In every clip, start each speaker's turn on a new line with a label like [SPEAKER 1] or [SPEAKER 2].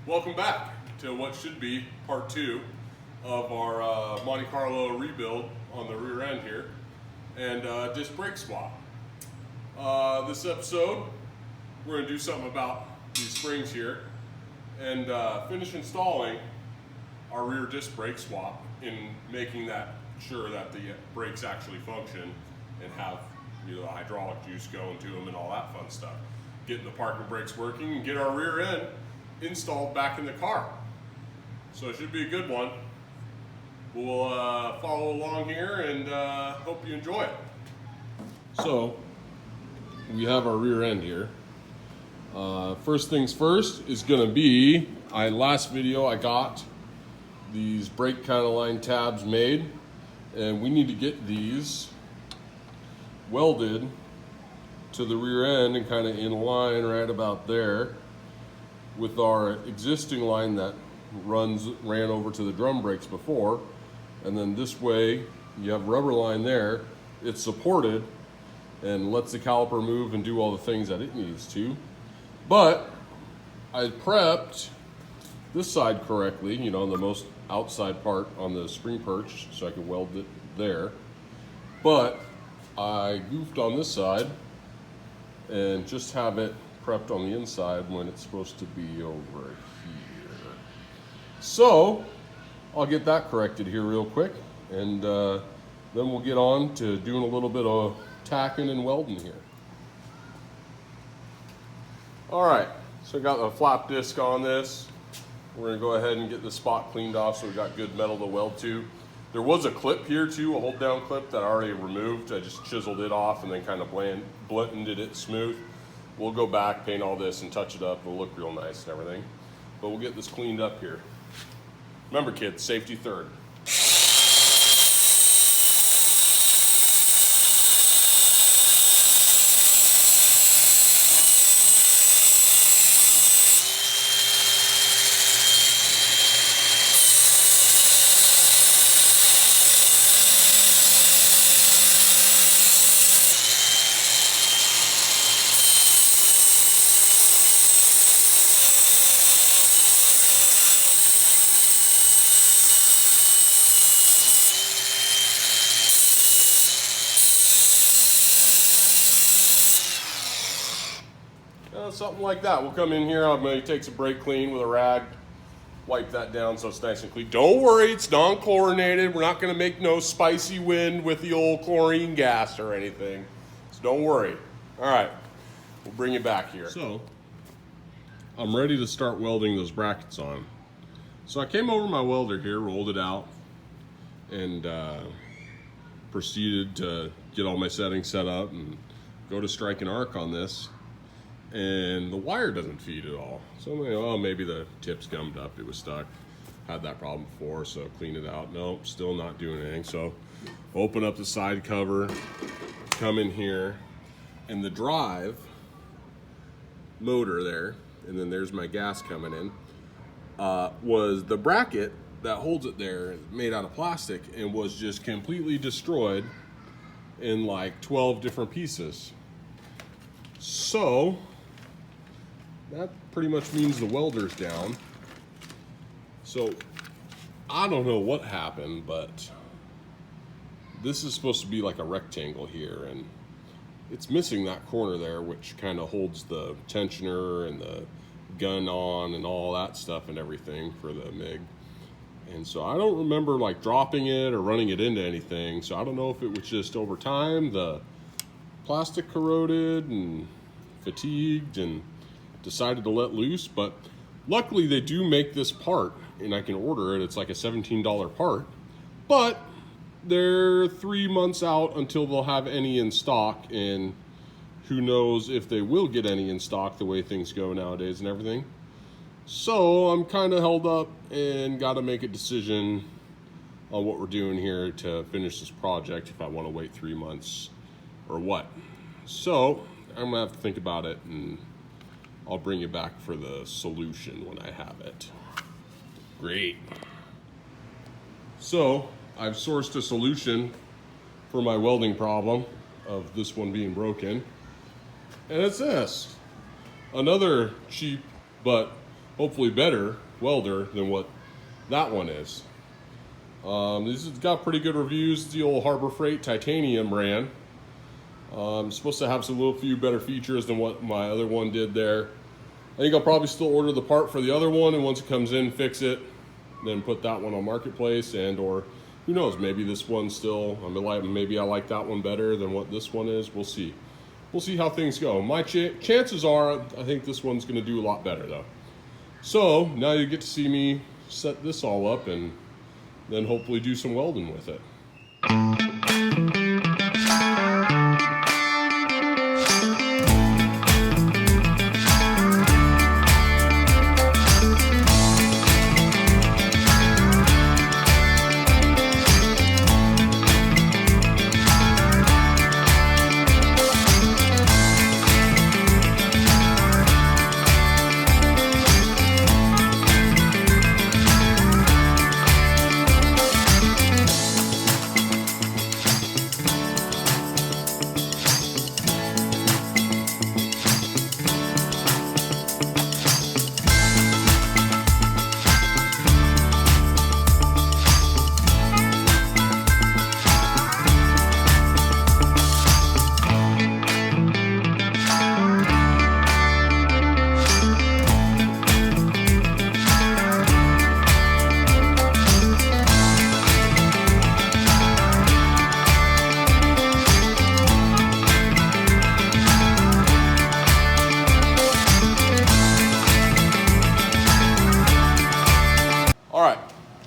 [SPEAKER 1] Welcome back to what should be part 2 of our Monte Carlo rebuild on the rear end here and disc brake swap. This episode we're going to do something about these springs here and finish installing our rear disc brake swap in making that sure that the brakes actually function and have the hydraulic juice going to them and all that fun stuff. Getting the parking brakes working and get our rear end installed back in the car. So it should be a good one. We'll follow along here and hope you enjoy it. So we have our rear end here. First things first is going to be, last video I got these brake kind of line tabs made, and we need to get these welded to the rear end and kind of in line right about there with our existing line that ran over to the drum brakes before. And then this way you have rubber line there, it's supported and lets the caliper move and do all the things that it needs to. But I prepped this side correctly, the most outside part on the spring perch, so I can weld it there. But I goofed on this side and just have it prepped on the inside when it's supposed to be over here. So I'll get that corrected here real quick, and then we'll get on to doing a little bit of tacking and welding here. All right, so I got the flap disc on this. We're gonna go ahead and get the spot cleaned off so we got good metal to weld to. There was a clip here too, a hold down clip that I already removed. I just chiseled it off and then kind of blended it smooth. We'll go back, paint all this and touch it up. It'll look real nice and everything. But we'll get this cleaned up here. Remember kids, safety third. Something like that. We'll come in here, I'm going to take some brake clean with a rag, wipe that down so it's nice and clean. Don't worry, it's non-chlorinated. We're not going to make no spicy wind with the old chlorine gas or anything. So don't worry. All right, we'll bring you back here. So I'm ready to start welding those brackets on. So I came over my welder here, rolled it out, and proceeded to get all my settings set up and go to strike an arc on this. And the wire doesn't feed at all. So I'm like, oh, maybe the tip's gummed up, it was stuck. Had that problem before, so clean it out. Nope, still not doing anything. So open up the side cover, come in here, and the drive motor there, and then there's my gas coming in, was the bracket that holds it there, made out of plastic, and was just completely destroyed in like 12 different pieces. So that pretty much means the welder's down. So I don't know what happened, but this is supposed to be like a rectangle here, and it's missing that corner there, which kind of holds the tensioner and the gun on and all that stuff and everything for the MIG. And so I don't remember like dropping it or running it into anything. So I don't know if it was just over time the plastic corroded and fatigued and decided to let loose. But luckily they do make this part and I can order it. It's like a $17 part, but they're 3 months out until they'll have any in stock, and who knows if they will get any in stock the way things go nowadays and everything. So I'm kind of held up and got to make a decision on what we're doing here to finish this project, if I want to wait 3 months or what. So I'm gonna have to think about it, and I'll bring you back for the solution when I have it. Great. So I've sourced a solution for my welding problem of this one being broken, and it's this. Another cheap but hopefully better welder than what that one is. This has got pretty good reviews. The old Harbor Freight titanium brand. Supposed to have some little few better features than what my other one did there. I think I'll probably still order the part for the other one, and once it comes in, fix it, then put that one on Marketplace, and or who knows, maybe this one's still, maybe I like that one better than what this one is. We'll see. We'll see how things go. My chances are, I think this one's going to do a lot better though. So now you get to see me set this all up and then hopefully do some welding with it.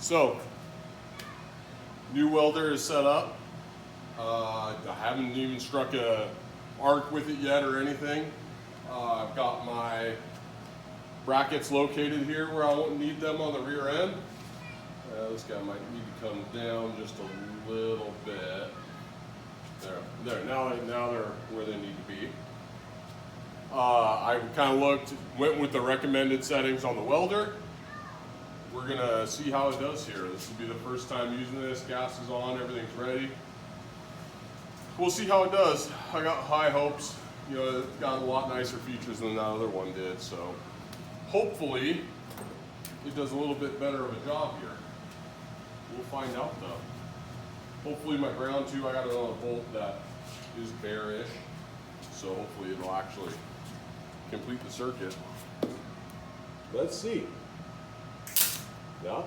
[SPEAKER 1] So, new welder is set up. I haven't even struck a arc with it yet or anything. I've got my brackets located here where I won't need them on the rear end. This guy might need to come down just a little bit. There. Now they're where they need to be. I kind of went with the recommended settings on the welder. We're gonna see how it does here. This will be the first time using this. Gas is on, everything's ready. We'll see how it does. I got high hopes. You know, it got a lot nicer features than that other one did, so hopefully it does a little bit better of a job here. We'll find out though. Hopefully my ground too, I got it on a bolt that is bare-ish, so hopefully it'll actually complete the circuit. Let's see. Yeah.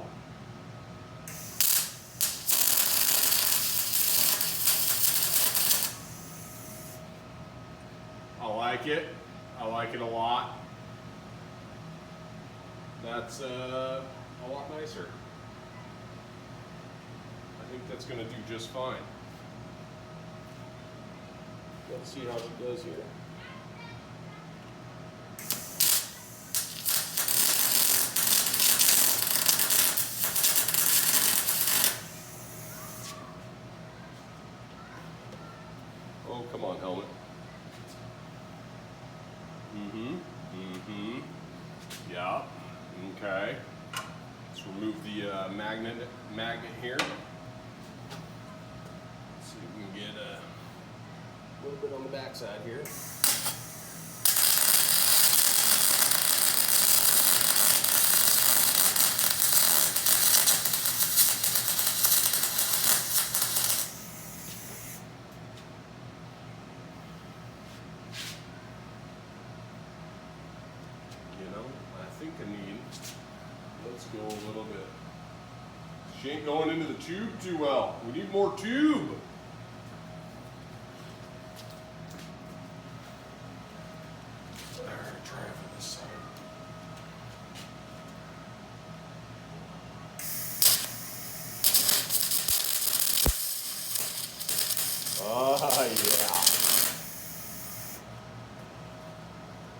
[SPEAKER 1] I like it. I like it a lot. That's a lot nicer. I think that's going to do just fine. Let's see how it does here. Oh, come on, helmet. Yeah. Okay. Let's remove the magnet here. Let's see if we can get a little bit on the back side here. Let's go a little bit. She ain't going into the tube too well. We need more tube. All right, try it for this side.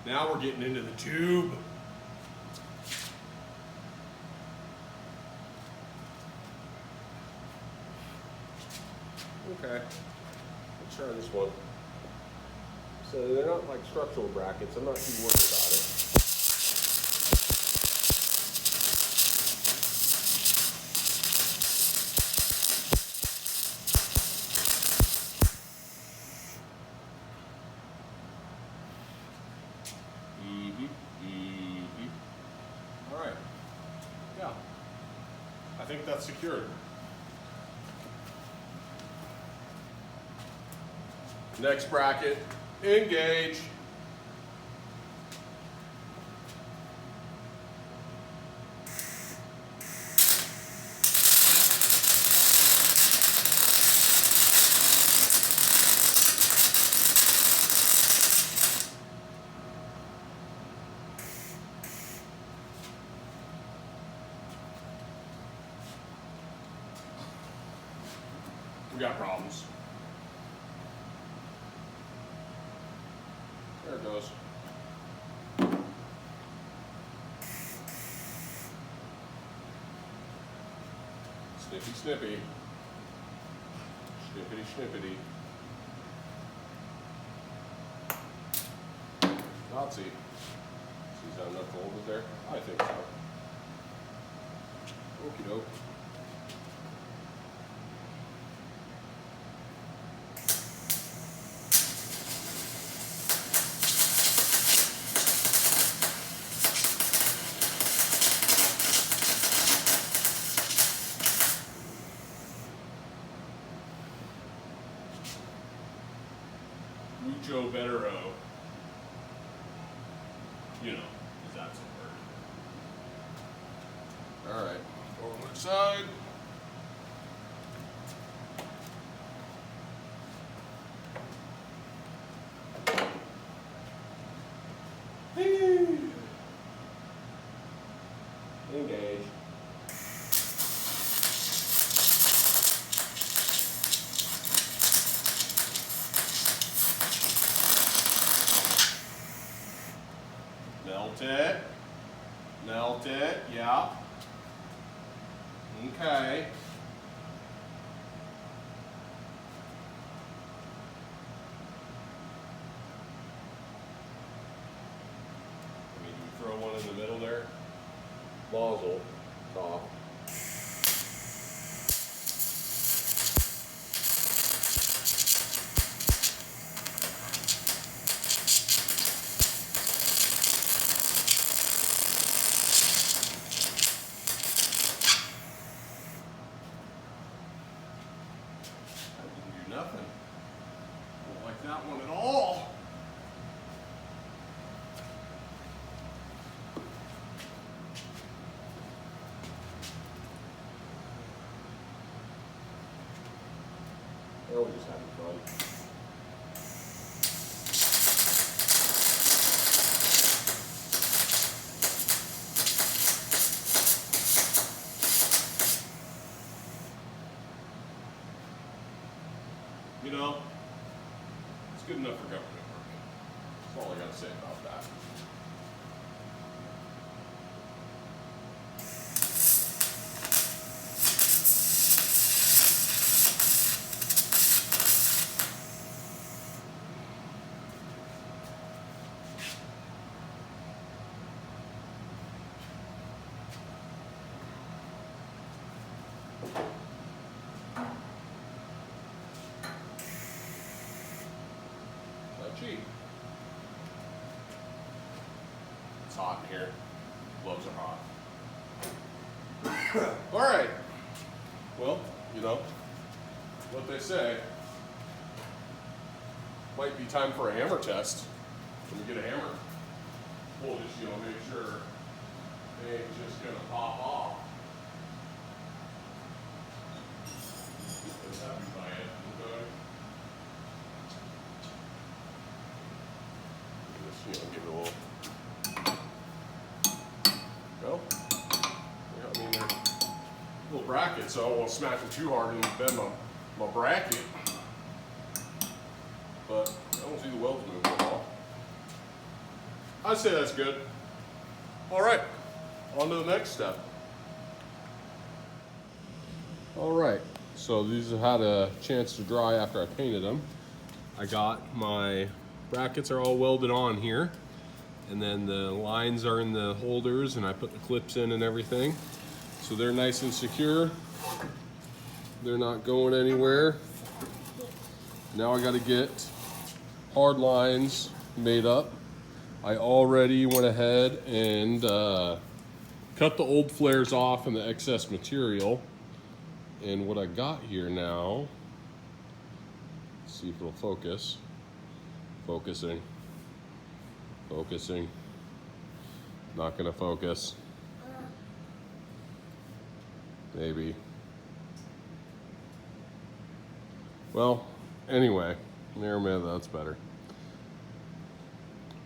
[SPEAKER 1] Yeah. Now we're getting into the tube. Okay, let's try this one. So they're not like structural brackets. I'm not too worried about it. I think that's secured. Next bracket, engage. We got problems. There it goes. Snippy, snippy. Snippity, snippity. Nazi. Is that enough to hold it there? I think so. Okie doke. Mucho better-o. You know, because that's a word. Alright, over the side. Engage. Melt it, yeah. Okay. I mean, you throw one in the middle there. Nozzle, top. Nothing. Don't like that one at all. Oh, we're just having fun. You know, it's good enough for government work. That's all I gotta say about that. Cheap. It's hot in here. Gloves are hot. All right. Well, you know what they say. Might be time for a hammer test. When we get a hammer, we'll just, you know, make sure they ain't just gonna pop off. Just happy by it. Okay. You know, give it a little go. Yeah, I mean, they're little brackets, so I won't smack them too hard and bend my bracket. But I don't see the welds move at all. I'd say that's good. All right, on to the next step. All right, so these have had a chance to dry after I painted them. I got my brackets are all welded on here, and then the lines are in the holders, and I put the clips in and everything, so they're nice and secure. They're not going anywhere. Now I got to get hard lines made up. I already went ahead and cut the old flares off and the excess material. And what I got here now, let's see if it'll focus. Focusing. Focusing. Not gonna focus. Maybe. Well, anyway, there, man, that's better.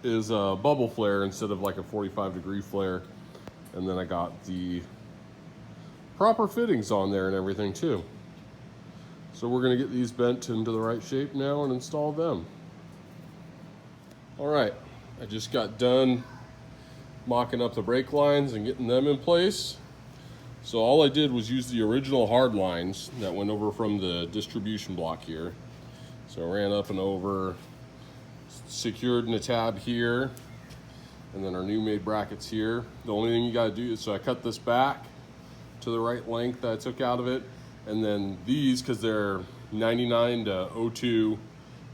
[SPEAKER 1] Is a bubble flare instead of like a 45-degree flare. And then I got the proper fittings on there and everything too. So we're gonna get these bent into the right shape now and install them. All right, I just got done mocking up the brake lines and getting them in place. So all I did was use the original hard lines that went over from the distribution block here. So I ran up and over, secured in a tab here, and then our new made brackets here. The only thing you gotta do is, so I cut this back to the right length that I took out of it, and then these, because they're 99 to 02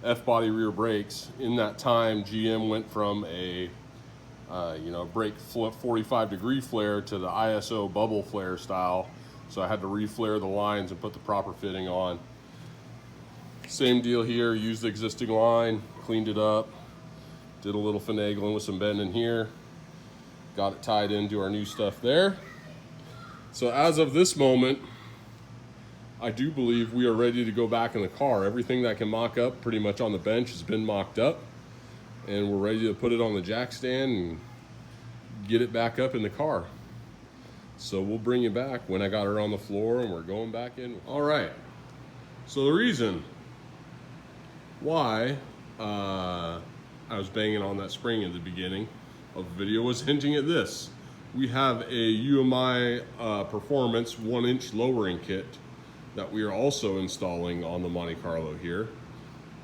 [SPEAKER 1] F-body rear brakes, in that time GM went from a brake 45-degree flare to the ISO bubble flare style, so I had to reflare the lines and put the proper fitting on. Same deal here, used the existing line, cleaned it up, did a little finagling with some bending here, got it tied into our new stuff there. So as of this moment, I do believe we are ready to go back in the car. Everything that can mock up pretty much on the bench has been mocked up, and we're ready to put it on the jack stand and get it back up in the car. So we'll bring you back when I got her on the floor and we're going back in. All right, so the reason why I was banging on that spring at the beginning of the video was hinting at this. We have a UMI Performance 1-inch lowering kit that we are also installing on the Monte Carlo here.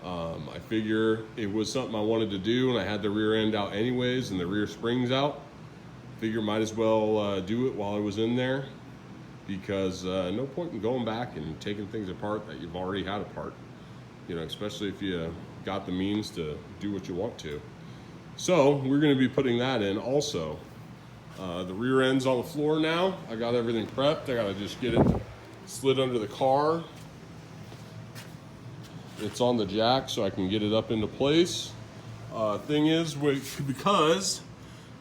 [SPEAKER 1] I figure it was something I wanted to do, and I had the rear end out anyways and the rear springs out. Figure might as well do it while I was in there, because no point in going back and taking things apart that you've already had apart, you know, especially if you got the means to do what you want to. So we're going to be putting that in also. The rear end's on the floor now. I got everything prepped. I got to just get it slid under the car. It's on the jack so I can get it up into place. Thing is, because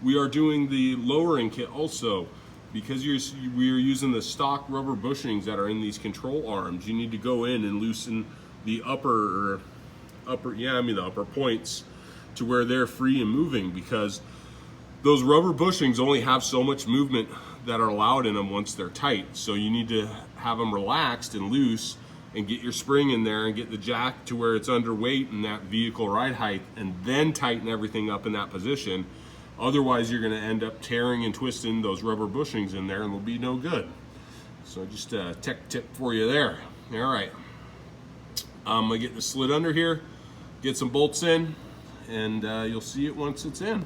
[SPEAKER 1] we are doing the lowering kit also, because we are using the stock rubber bushings that are in these control arms, you need to go in and loosen the upper points to where they're free and moving, because those rubber bushings only have so much movement that are allowed in them once they're tight. So you need to have them relaxed and loose and get your spring in there and get the jack to where it's underweight in that vehicle ride height, and then tighten everything up in that position. Otherwise, you're going to end up tearing and twisting those rubber bushings in there, and they'll be no good. So just a tech tip for you there. All right. I'm going to get the slid under here, get some bolts in, and you'll see it once it's in.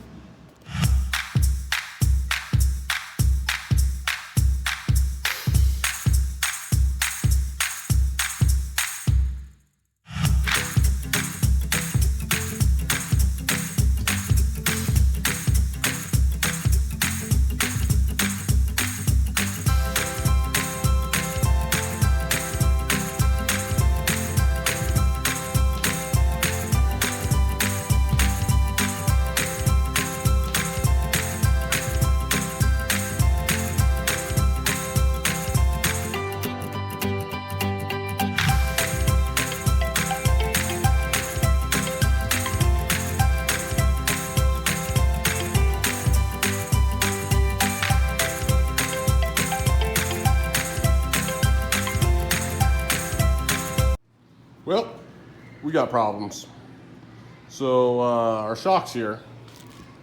[SPEAKER 1] Well, we got problems. So our shocks here,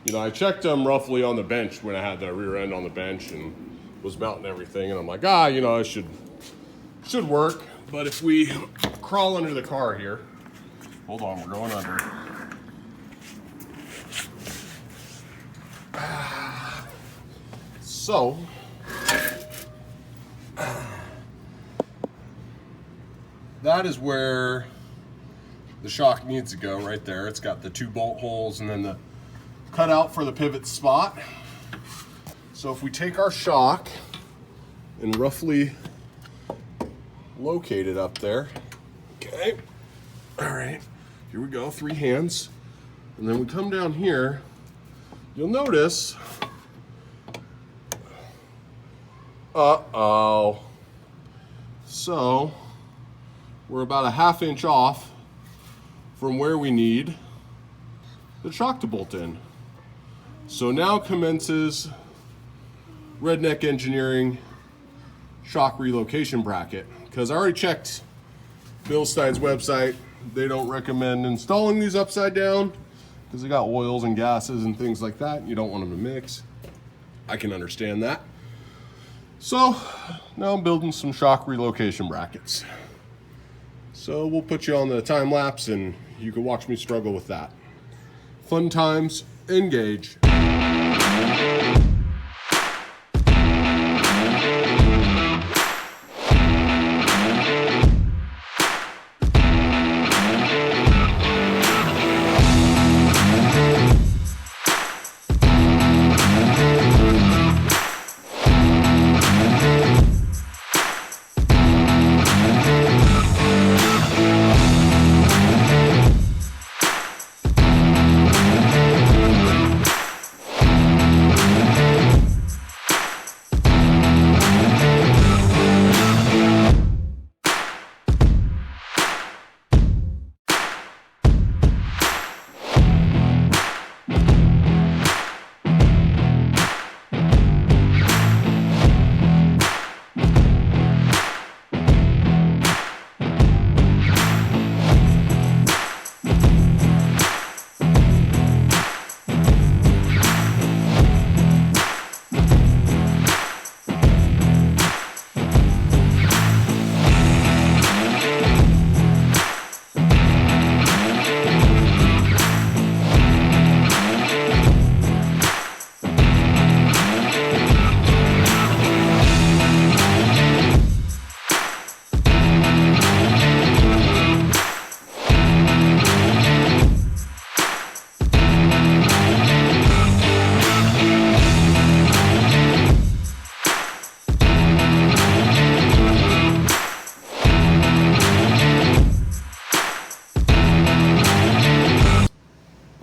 [SPEAKER 1] you know, I checked them roughly on the bench when I had the rear end on the bench and was mounting everything, and I'm like, you know, it should work. But if we crawl under the car here, hold on, we're going under. So that is where the shock needs to go, right there. It's got the 2 bolt holes and then the cutout for the pivot spot. So if we take our shock and roughly locate it up there, okay, all right, here we go, 3 hands. And then we come down here, you'll notice, so we're about a 1/2 inch off from where we need the shock to bolt in. So now commences Redneck Engineering shock relocation bracket, because I already checked Bilstein's website. They don't recommend installing these upside down because they got oils and gases and things like that. You don't want them to mix. I can understand that. So now I'm building some shock relocation brackets. So we'll put you on the time lapse and you can watch me struggle with that. Fun times, engage.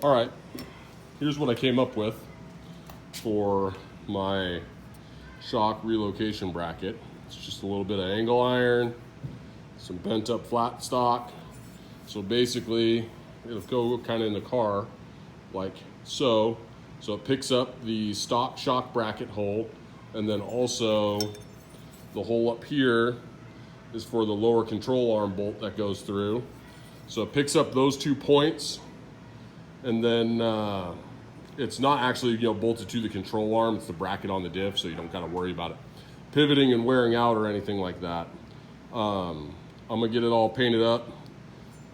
[SPEAKER 1] All right, here's what I came up with for my shock relocation bracket. It's just a little bit of angle iron, some bent up flat stock. So basically, it'll go kind of in the car like so. So it picks up the stock shock bracket hole, and then also the hole up here is for the lower control arm bolt that goes through. So it picks up those 2 points. And then it's not actually bolted to the control arm, it's the bracket on the diff, so you don't gotta worry about it pivoting and wearing out or anything like that. I'm gonna get it all painted up.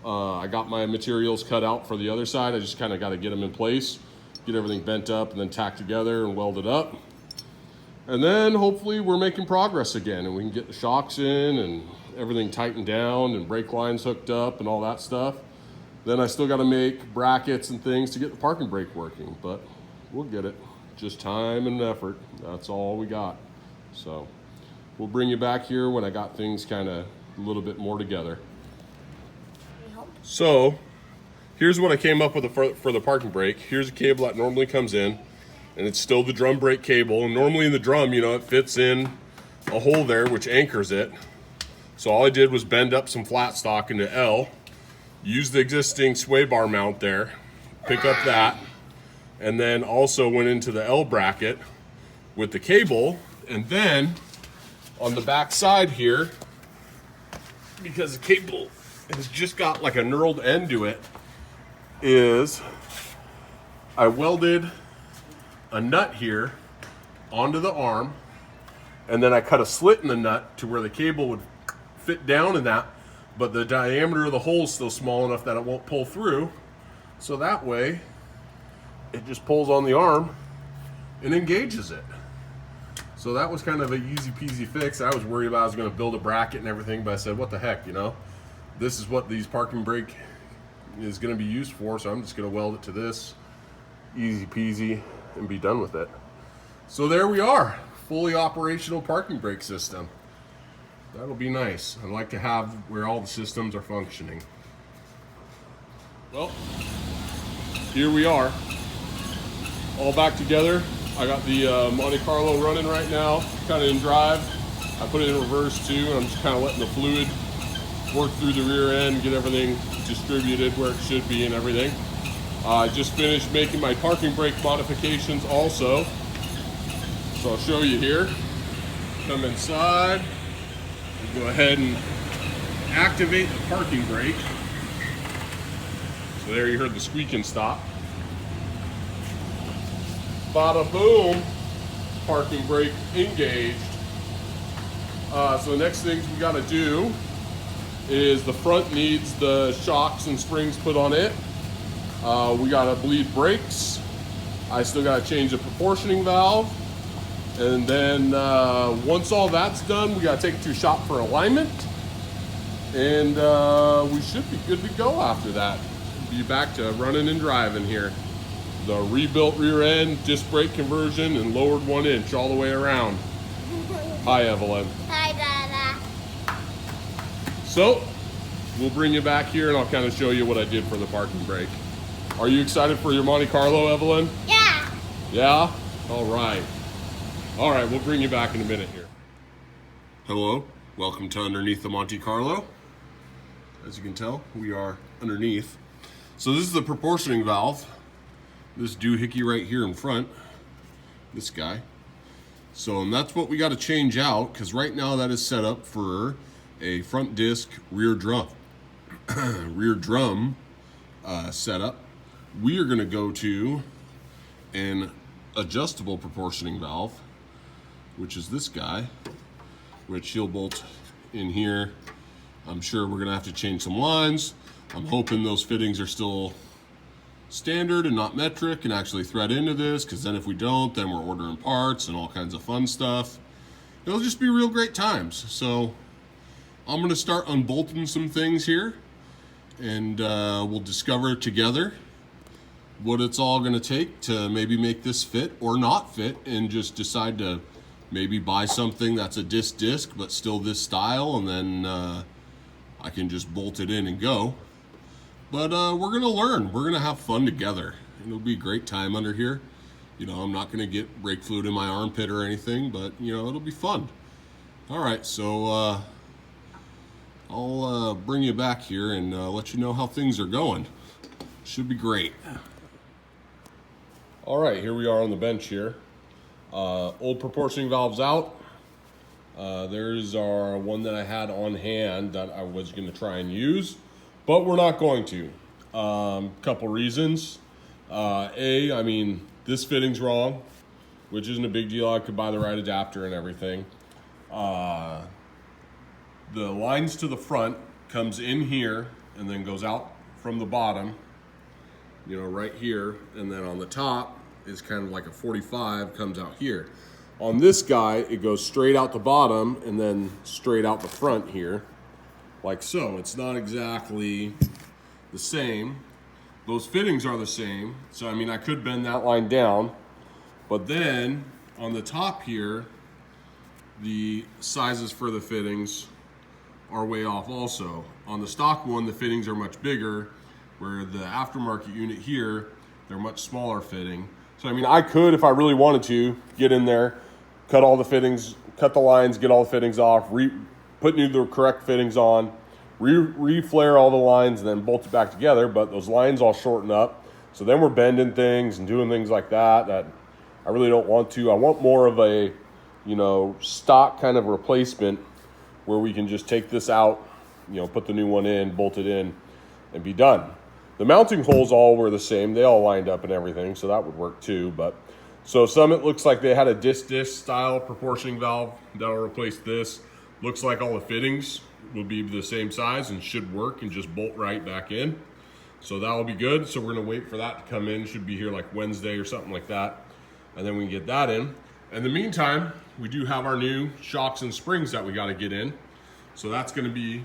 [SPEAKER 1] I got my materials cut out for the other side. I just kind of got to get them in place, get everything bent up and then tacked together and welded up. And then hopefully we're making progress again and we can get the shocks in and everything tightened down and brake lines hooked up and all that stuff. Then I still got to make brackets and things to get the parking brake working, but we'll get it. Just time and effort. That's all we got. So we'll bring you back here when I got things kind of a little bit more together. So here's what I came up with for the parking brake. Here's a cable that normally comes in, and it's still the drum brake cable. And normally in the drum, it fits in a hole there, which anchors it. So all I did was bend up some flat stock into L, use the existing sway bar mount there, pick up that, and then also went into the L bracket with the cable. And then on the back side here, because the cable has just got like a knurled end to it, is I welded a nut here onto the arm, and then I cut a slit in the nut to where the cable would fit down in that, but the diameter of the hole is still small enough that it won't pull through. So that way, it just pulls on the arm and engages it. So that was kind of an easy peasy fix. I was worried about I was going to build a bracket and everything, but I said, what the heck, this is what these parking brake is going to be used for, so I'm just going to weld it to this, easy peasy, and be done with it. So there we are, fully operational parking brake system. That'll be nice. I'd like to have where all the systems are functioning. Well, here we are, all back together. I got the Monte Carlo running right now, kind of in drive. I put it in reverse too, and I'm just kind of letting the fluid work through the rear end, get everything distributed where it should be and everything. I just finished making my parking brake modifications also. So I'll show you here. Come inside, and go ahead and activate the parking brake. So there you heard the squeaking stop. Bada boom, parking brake engaged. So the next things we gotta do is the front needs the shocks and springs put on it. We gotta bleed brakes. I still gotta change the proportioning valve. And then once all that's done, we gotta take it to shop for alignment. And we should be good to go after that. Be back to running and driving here. The rebuilt rear end, disc brake conversion, and lowered 1 inch all the way around. Hi, Evelyn.
[SPEAKER 2] Hi, Dada.
[SPEAKER 1] So, we'll bring you back here and I'll kind of show you what I did for the parking brake. Are you excited for your Monte Carlo, Evelyn?
[SPEAKER 2] Yeah.
[SPEAKER 1] Yeah? All right. All right, we'll bring you back in a minute here. Hello, welcome to Underneath the Monte Carlo. As you can tell, we are underneath. So this is the proportioning valve. This doohickey right here in front, this guy. So, and that's what we got to change out, because right now that is set up for a front disc rear drum setup. We are going to go to an adjustable proportioning valve, which is this guy, which he'll bolt in here. I'm sure we're going to have to change some lines. I'm hoping those fittings are still standard and not metric and actually thread into this, because then if we don't, then we're ordering parts and all kinds of fun stuff. It'll just be real great times. So I'm going to start unbolting some things here, and we'll discover together what it's all going to take to maybe make this fit or not fit, and just decide to maybe buy something that's a disc but still this style, and then I can just bolt it in and go. But we're going to learn. We're going to have fun together. It'll be a great time under here. You know, I'm not going to get brake fluid in my armpit or anything, but, you know, it'll be fun. All right, so I'll bring you back here and let you know how things are going. Should be great. All right, here we are on the bench here. Old proportioning valves out. There's our one that I had on hand that I was going to try and use, but we're not going to. Couple reasons. I mean, this fitting's wrong, which isn't a big deal. I could buy the right adapter and everything. The lines to the front comes in here and then goes out from the bottom, you know, right here. And then on the top is kind of like a 45, comes out here. On this guy, it goes straight out the bottom and then straight out the front here, like so. It's not exactly the same. Those fittings are the same. So, I mean, I could bend that line down, but then on the top here, the sizes for the fittings are way off also. On the stock one, the fittings are much bigger, where the aftermarket unit here, they're much smaller fitting. So, I mean, I could, if I really wanted to, get in there, cut all the fittings, cut the lines, get all the fittings off, put the correct fittings on, re-flare all the lines, and then bolt it back together. But those lines all shorten up. So then we're bending things and doing things like that I really don't want to. I want more of a, you know, stock kind of replacement where we can just take this out, you know, put the new one in, bolt it in, and be done. The mounting holes all were the same. They all lined up and everything, so that would work too. But so some, it looks like they had a disc style proportioning valve that'll replace this. Looks like all the fittings will be the same size and should work and just bolt right back in. So that will be good. So we're gonna wait for that to come in. Should be here like Wednesday or something like that. And then we can get that in. In the meantime, we do have our new shocks and springs that we gotta get in. So that's gonna be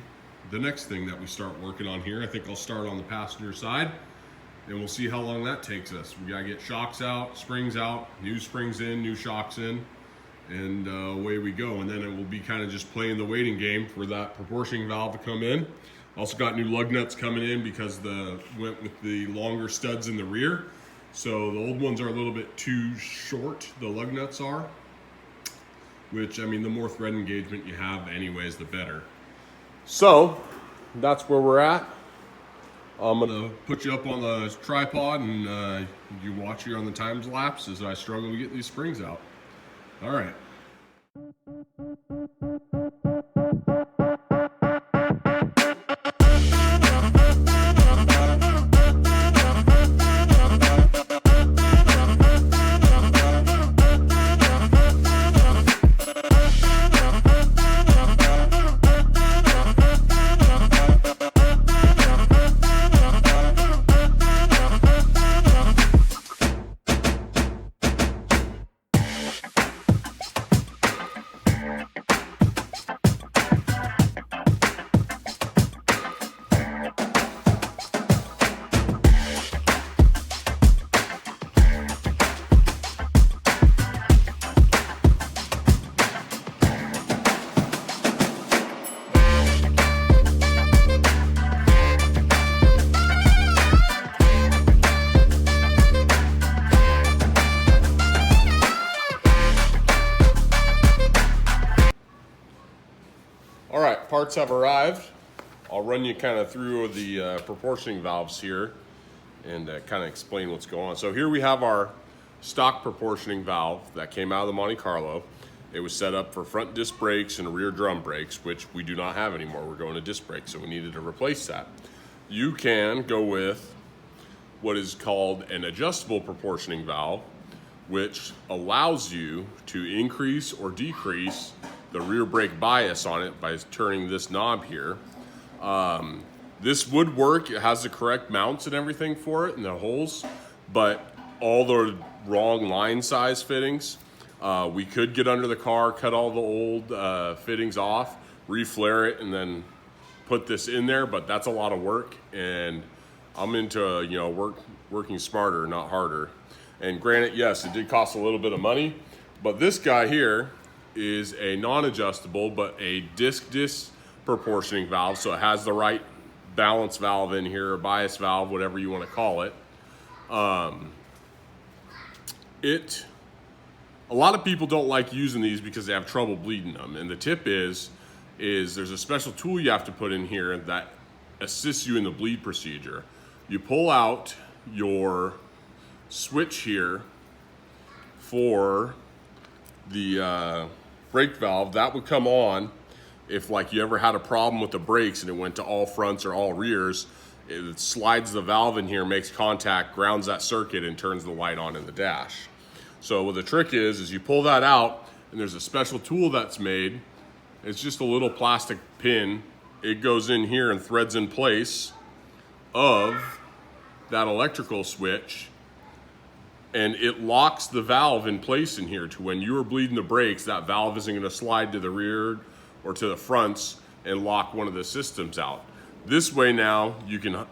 [SPEAKER 1] the next thing that we start working on here. I think I'll start on the passenger side and we'll see how long that takes us. We gotta get shocks out, springs out, new springs in, new shocks in, and away we go. And then it will be kind of just playing the waiting game for that proportioning valve to come in. Also got new lug nuts coming in because went with the longer studs in the rear. So the old ones are a little bit too short, the lug nuts are, which, I mean, the more thread engagement you have anyways, the better. So that's where we're at. I'm gonna put you up on the tripod and you watch here on the time lapse as I struggle to get these springs out. All right. All right, parts have arrived. I'll run you kind of through the proportioning valves here and kind of explain what's going on. So here we have our stock proportioning valve that came out of the Monte Carlo. It was set up for front disc brakes and rear drum brakes, which we do not have anymore. We're going to disc brakes, so we needed to replace that. You can go with what is called an adjustable proportioning valve, which allows you to increase or decrease the rear brake bias on it by turning this knob here. This would work. It has the correct mounts and everything for it and the holes, but all the wrong line size fittings. We could get under the car, cut all the old fittings off, re-flare it, and then put this in there, but that's a lot of work, and I'm into working smarter, not harder. And granted, yes, it did cost a little bit of money, but this guy here is a non-adjustable, but a disc proportioning valve, so it has the right balance valve in here, or bias valve, whatever you want to call it. A lot of people don't like using these because they have trouble bleeding them, and the tip is there's a special tool you have to put in here that assists you in the bleed procedure. You pull out your switch here for the brake valve. That would come on if, like, you ever had a problem with the brakes and it went to all fronts or all rears. It slides the valve in here, makes contact, grounds that circuit, and turns the light on in the dash. So what the trick is you pull that out, and there's a special tool that's made. It's just a little plastic pin. It goes in here and threads in place of that electrical switch, and it locks the valve in place in here to when you are bleeding the brakes, that valve isn't going to slide to the rear or to the fronts and lock one of the systems out. This way now you can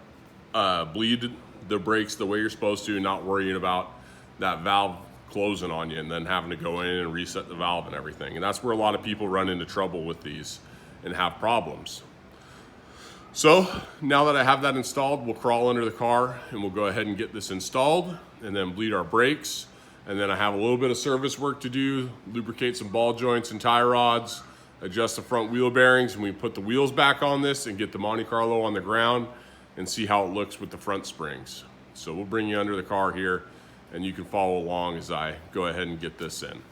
[SPEAKER 1] bleed the brakes the way you're supposed to, not worrying about that valve closing on you and then having to go in and reset the valve and everything. And that's where a lot of people run into trouble with these and have problems. So now that I have that installed, we'll crawl under the car and we'll go ahead and get this installed and then bleed our brakes. And then I have a little bit of service work to do, lubricate some ball joints and tie rods, adjust the front wheel bearings, and we put the wheels back on this and get the Monte Carlo on the ground and see how it looks with the front springs. So we'll bring you under the car here and you can follow along as I go ahead and get this in.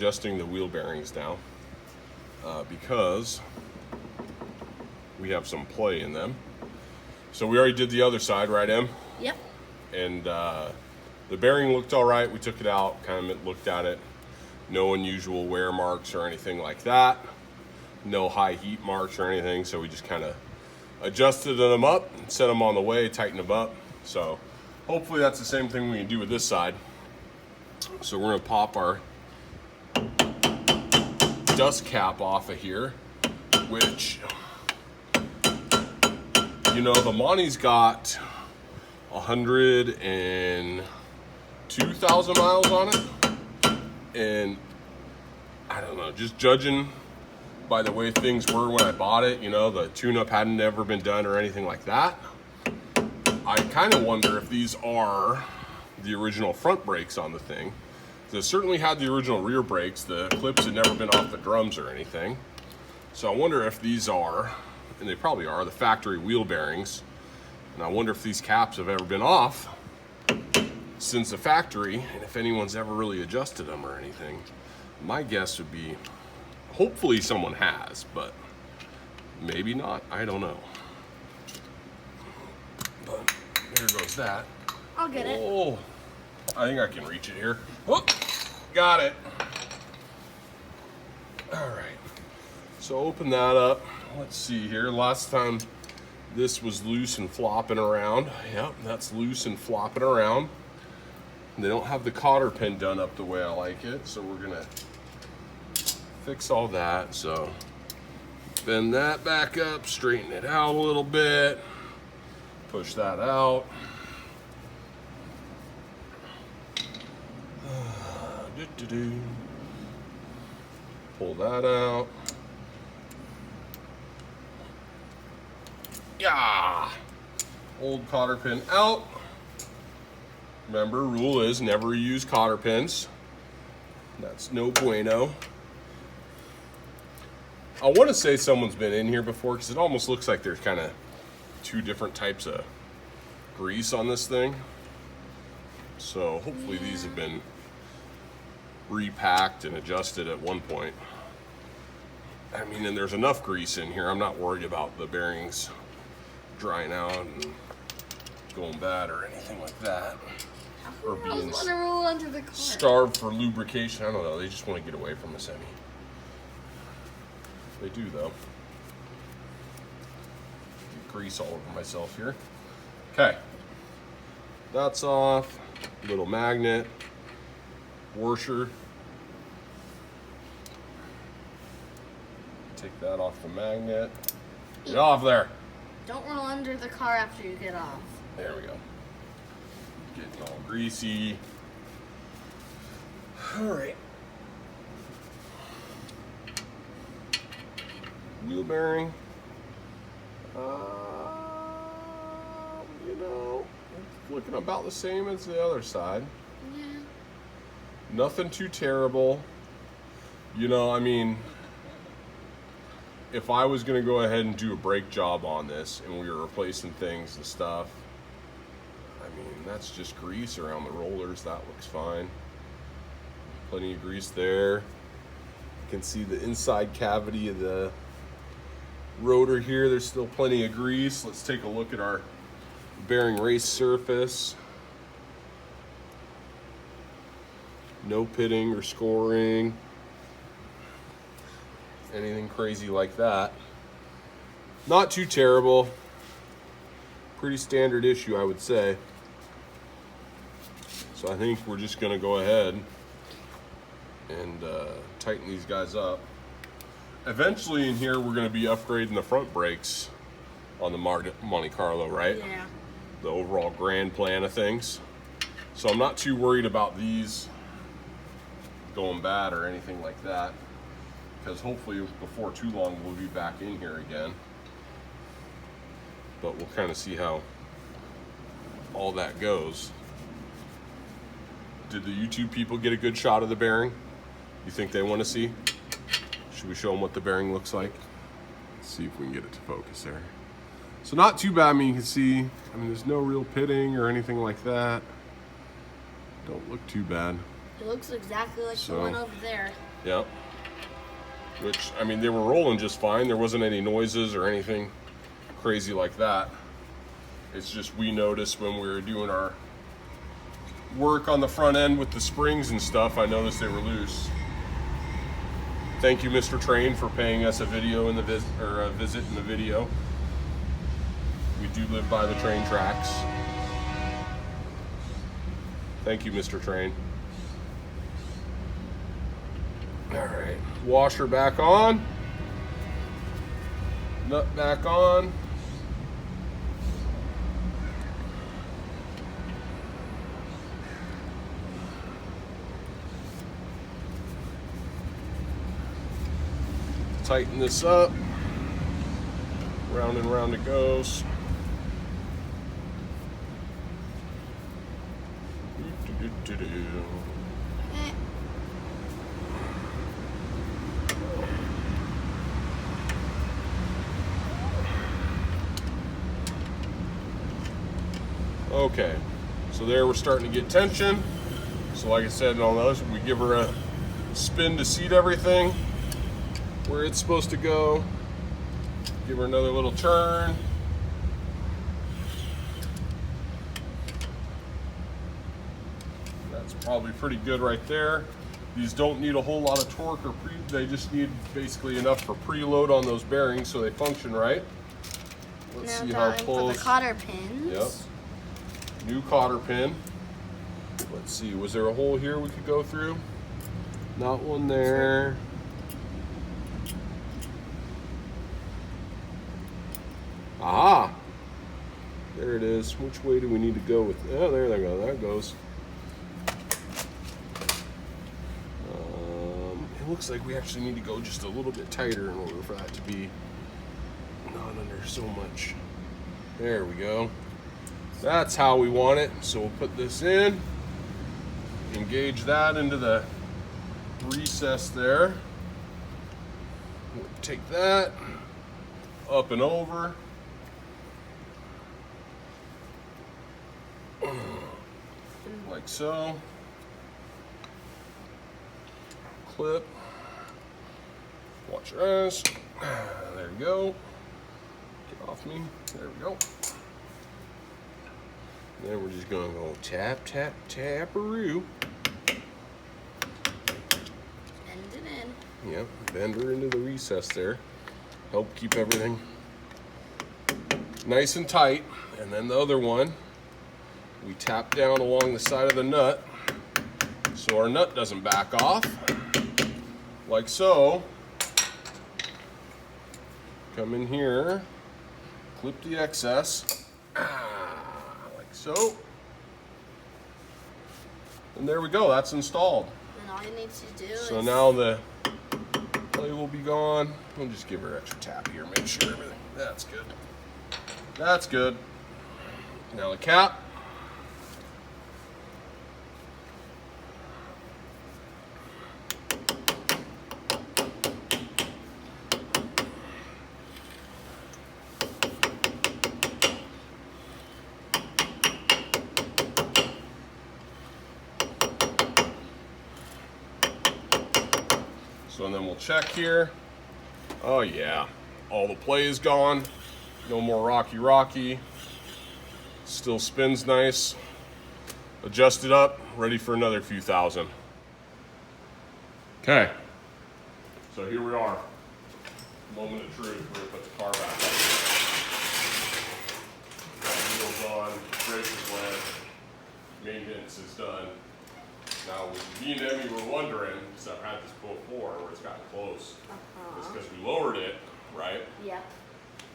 [SPEAKER 1] adjusting the wheel bearings now because we have some play in them. So we already did the other side, right, Em?
[SPEAKER 2] Yep.
[SPEAKER 1] And the bearing looked all right. We took it out, kind of looked at it. No unusual wear marks or anything like that. No high heat marks or anything. So we just kind of adjusted them up, set them on the way, tightened them up. So hopefully that's the same thing we can do with this side. So we're gonna pop our dust cap off of here, which, you know, the Monte's got 102,000 miles on it. And I don't know, just judging by the way things were when I bought it, you know, the tune-up hadn't ever been done or anything like that. I kind of wonder if these are the original front brakes on the thing. They certainly had the original rear brakes. The clips had never been off the drums or anything. So I wonder if these are, and they probably are, the factory wheel bearings. And I wonder if these caps have ever been off since the factory, and if anyone's ever really adjusted them or anything. My guess would be, hopefully someone has, but maybe not, I don't know. But there goes that.
[SPEAKER 2] I'll get it.
[SPEAKER 1] Oh, I think I can reach it here. Oh, got it. All right, so open that up. Let's see here. Last time this was loose and flopping around. Yep, that's loose and flopping around. They don't have the cotter pin done up the way I like it, so we're gonna fix all that. So bend that back up, straighten it out a little bit, push that out. Pull that out. Yeah, old cotter pin out. Remember, rule is never use cotter pins. That's no bueno. I want to say someone's been in here before because it almost looks like there's kind of two different types of grease on this thing. So hopefully these have been repacked and adjusted at one point. I mean, and there's enough grease in here. I'm not worried about the bearings drying out and going bad or anything like that. Or being starved for lubrication. I don't know. They just want to get away from us, Emmy. They do, though. Get grease all over myself here. Okay. That's off. Little magnet. Washer. Take that off the magnet. Get off there.
[SPEAKER 2] Don't roll under the car after you get off.
[SPEAKER 1] There we go. Getting all greasy. All right. Wheel bearing. You know, it's looking about the same as the other side.
[SPEAKER 2] Yeah.
[SPEAKER 1] Nothing too terrible. You know, I mean, if I was going to go ahead and do a brake job on this and we were replacing things and stuff, I mean, that's just grease around the rollers. That looks fine. Plenty of grease there. You can see the inside cavity of the rotor here. There's still plenty of grease. Let's take a look at our bearing race surface. No pitting or scoring. Anything crazy like that. Not too terrible. Pretty standard issue, I would say. So I think we're just going to go ahead and tighten these guys up. Eventually in here we're going to be upgrading the front brakes on the Monte Carlo, right?
[SPEAKER 2] Yeah.
[SPEAKER 1] The overall grand plan of things. So I'm not too worried about these going bad or anything like that, because hopefully before too long we'll be back in here again. But we'll kind of see how all that goes. Did the YouTube people get a good shot of the bearing? You think they want to see? Should we show them what the bearing looks like? Let's see if we can get it to focus there. So not too bad. I mean, you can see, I mean, there's no real pitting or anything like that. Don't look too bad.
[SPEAKER 2] It looks exactly like the one over there.
[SPEAKER 1] Yep. Which, I mean, they were rolling just fine. There wasn't any noises or anything crazy like that. It's just we noticed when we were doing our work on the front end with the springs and stuff, I noticed they were loose. Thank you, Mr. Train, for paying us a video in the visit in the video. We do live by the train tracks. Thank you, Mr. Train. All right, washer back on, nut back on. Tighten this up. Round and round it goes. Okay, so there we're starting to get tension. So like I said on those, we give her a spin to seat everything where it's supposed to go. Give her another little turn. That's probably pretty good right there. These don't need a whole lot of torque or they just need basically enough for preload on those bearings so they function right. Let's see how close.
[SPEAKER 2] For the cotter pins.
[SPEAKER 1] Yep. New cotter pin. Let's see, was there a hole here we could go through? Not one there. Aha! There it is. Which way do we need to go with? Oh, there they go. There it goes. It looks like we actually need to go just a little bit tighter in order for that to be not under so much. There we go. That's how we want it. So we'll put this in, engage that into the recess there. We'll take that up and over. Like so. Clip. Watch your eyes. There we go. Get off me. There we go. Then we're just gonna go tap, tap, tap-a-roo.
[SPEAKER 2] Bend it in.
[SPEAKER 1] Yep, bend her into the recess there. Help keep everything nice and tight. And then the other one, we tap down along the side of the nut so our nut doesn't back off. Like so. Come in here, clip the excess. So, and there we go, that's installed.
[SPEAKER 2] And all you need to do
[SPEAKER 1] So
[SPEAKER 2] is...
[SPEAKER 1] now the play will be gone. We'll just give her an extra tap here, make sure everything, that's good. That's good. Now the cap. So and then we'll check here. Oh yeah, all the play is gone. No more rocky. Still spins nice. Adjusted up, ready for another few thousand. Okay, so here we are. Moment of truth, we're gonna put the car back up. Wheels on, brakes went, maintenance is done. Now, me and Emmy were wondering, because I've had this before where it's gotten close, it's because we lowered it, right?
[SPEAKER 2] Yep.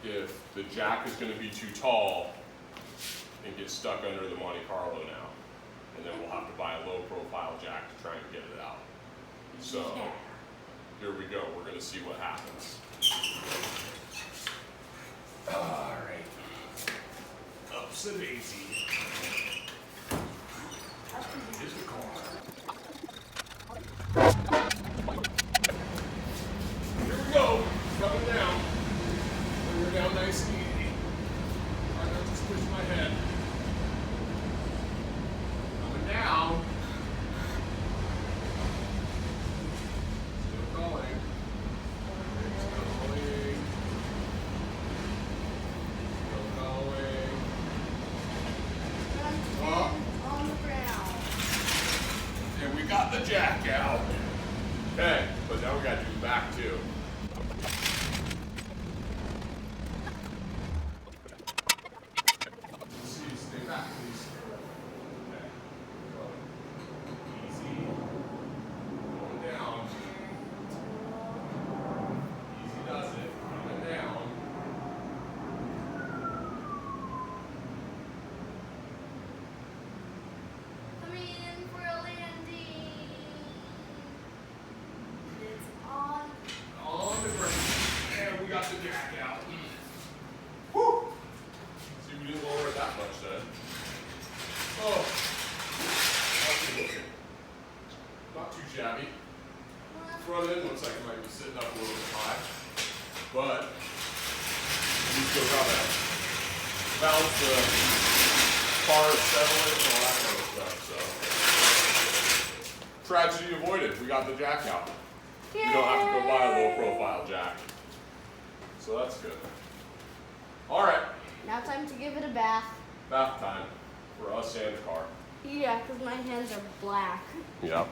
[SPEAKER 1] If the jack is going to be too tall and get stuck under the Monte Carlo now, and then we'll have to buy a low profile jack to try and get it out. So, here we go. We're going to see what happens. All right. Ups a daisy. Here's the car. Here we go, coming down. Bring her down nice and easy. Try not to squish my head. Coming down. you back too. Stay back, please. Okay. Easy. Going down. Easy does it. Coming down.
[SPEAKER 2] Coming in for a landing. It's on.
[SPEAKER 1] On the brake. And we got the jack out. Woo! See, we didn't lower it that much then. Oh. How's it looking? Not too shabby. Front end looks like it might be sitting up a little bit high. But we still got to balance the car, settle it, and all that kind of stuff. So tragedy avoided. We got the jack out.
[SPEAKER 2] Yay!
[SPEAKER 1] You don't have to go buy a low profile jack. So that's good. All right,
[SPEAKER 2] Now time to give it a bath.
[SPEAKER 1] bath time for us and the car.
[SPEAKER 2] Yeah, because my hands are black.
[SPEAKER 1] Yep.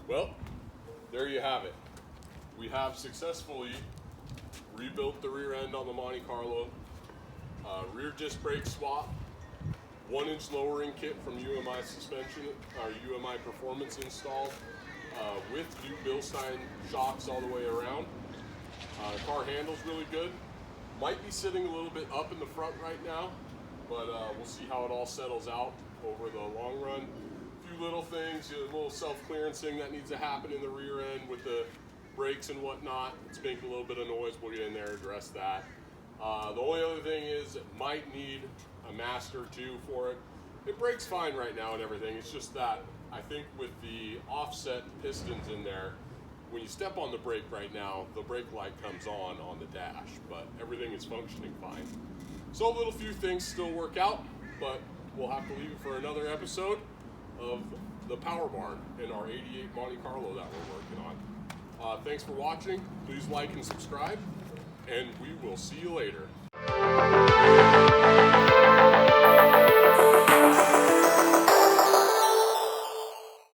[SPEAKER 1] Well, there you have it. We have successfully rebuilt the rear end on the Monte Carlo. Rear disc brake swap, 1-inch lowering kit from UMI suspension, or UMI performance installed, with new Bilstein shocks all the way around. The car handles really good. Might be sitting a little bit up in the front right now, but we'll see how it all settles out over the long run. A few little things, a little self-clearancing that needs to happen in the rear end with the brakes and whatnot. It's making a little bit of noise. We'll get in there and address that. The only other thing is it might need a master too for it. It brakes fine right now and everything. It's just that I think with the offset pistons in there, when you step on the brake right now, the brake light comes on the dash, but everything is functioning fine. So a little few things still work out, but we'll have to leave it for another episode of the Power Barn in our 88 Monte Carlo that we're working on. Thanks for watching. Please like and subscribe, and we will see you later.